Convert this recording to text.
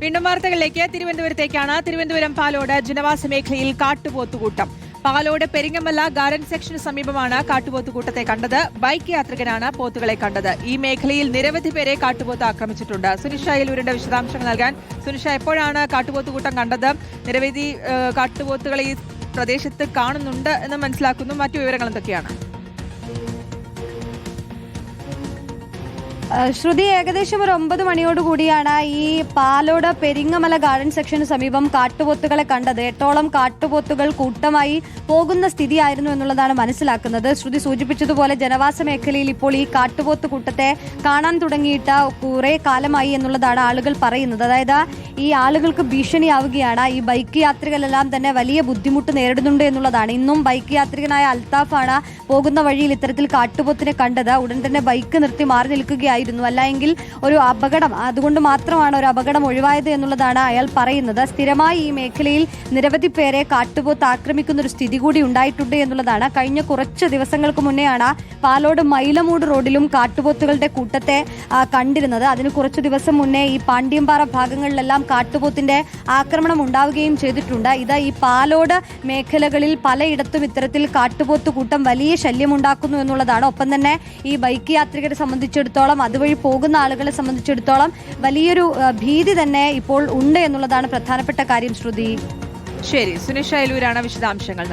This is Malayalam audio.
വീണ്ടും വാർത്തകളിലേക്ക്. തിരുവനന്തപുരത്തേക്കാണ്. തിരുവനന്തപുരം പാലോട് ജനവാസ മേഖലയിൽ കാട്ടുപോത്തുകൂട്ടം. പാലോട് പെരിങ്ങമല ഗാർഡൻ സെക്ഷന് സമീപമാണ് കാട്ടുപോത്തുകൂട്ടത്തെ കണ്ടത്. ബൈക്ക് യാത്രികനാണ് പോത്തുകളെ കണ്ടത്. ഈ മേഖലയിൽ നിരവധി പേരെ കാട്ടുപോത്ത് ആക്രമിച്ചിട്ടുണ്ട്. സുനിഷ അയലൂരിന്റെ വിശദാംശങ്ങൾ നൽകാൻ. സുനിഷ, എപ്പോഴാണ് കാട്ടുപോത്തുകൂട്ടം കണ്ടത്? നിരവധി കാട്ടുപോത്തുകൾ ഈ പ്രദേശത്ത് കാണുന്നുണ്ട് എന്ന് മനസ്സിലാക്കുന്നു. മറ്റു വിവരങ്ങൾ എന്തൊക്കെയാണ്? ശ്രുതി, ഏകദേശം ഒരു 9 മണിയോടുകൂടിയാണ് ഈ പാലോട് പെരിങ്ങമല ഗാർഡൻ സെക്ഷന് സമീപം കാട്ടുപോത്തുകളെ കണ്ടത്. 8ഓളം കാട്ടുപോത്തുകൾ കൂട്ടമായി പോകുന്ന സ്ഥിതിയായിരുന്നു എന്നുള്ളതാണ് മനസ്സിലാക്കുന്നത്. ശ്രുതി സൂചിപ്പിച്ചതുപോലെ ജനവാസ മേഖലയിൽ ഇപ്പോൾ ഈ കാട്ടുപോത്ത് കൂട്ടത്തെ കാണാൻ തുടങ്ങിയിട്ട് കുറെ കാലമായി എന്നുള്ളതാണ് ആളുകൾ പറയുന്നത്. അതായത് ഈ ആളുകൾക്ക് ഭീഷണിയാവുകയാണ്. ഈ ബൈക്ക് യാത്രികരെല്ലാം തന്നെ വലിയ ബുദ്ധിമുട്ട് നേരിടുന്നുണ്ട് എന്നുള്ളതാണ്. ഇന്നും ബൈക്ക് യാത്രികനായ അൽത്താഫാണ് പോകുന്ന വഴിയിൽ ഇത്തരത്തിൽ കാട്ടുപോത്തിനെ കണ്ടത്. ഉടൻ തന്നെ ബൈക്ക് നിർത്തി മാറി നിൽക്കുകയായിരുന്നു. അല്ലെങ്കിൽ ഒരു അപകടം, അതുകൊണ്ട് മാത്രമാണ് ഒരു അപകടം ഒഴിവായത് എന്നുള്ളതാണ് അയാൾ പറയുന്നത്. സ്ഥിരമായി ഈ മേഖലയിൽ നിരവധി പേരെ കാട്ടുപോത്ത് ആക്രമിക്കുന്ന ഒരു സ്ഥിതി കൂടി ഉണ്ടായിട്ടുണ്ട് എന്നുള്ളതാണ്. കഴിഞ്ഞ കുറച്ച് ദിവസങ്ങൾക്ക് മുന്നെയാണ് പാലോട് മൈലമൂട് റോഡിലും കാട്ടുപോത്തുകളുടെ കൂട്ടത്തെ കണ്ടിരുന്നത്. അതിന് കുറച്ചു ദിവസം മുന്നേ ഈ പാണ്ഡ്യംപാറ ഭാഗങ്ങളിലെല്ലാം കാട്ടുപോത്തിന്റെ ആക്രമണം ഉണ്ടാവുകയും ചെയ്തിട്ടുണ്ട്. ഇത് ഈ പാലോട് മേഖലകളിൽ പലയിടത്തും ഇത്തരത്തിൽ കാട്ടുപോത്ത് കൂട്ടം വലിയ ശല്യമുണ്ടാക്കുന്നു എന്നുള്ളതാണ്. ഒപ്പം തന്നെ ഈ ബൈക്ക് യാത്രികരെ സംബന്ധിച്ചിടത്തോളം, അതുവഴി പോകുന്ന ആളുകളെ സംബന്ധിച്ചിടത്തോളം വലിയൊരു ഭീതി തന്നെ ഇപ്പോൾ ഉണ്ട് എന്നുള്ളതാണ് പ്രധാനപ്പെട്ട കാര്യം. ശ്രുതി, ശരി. സുനിഷ അയലൂരാണ് വിശദാംശങ്ങൾ.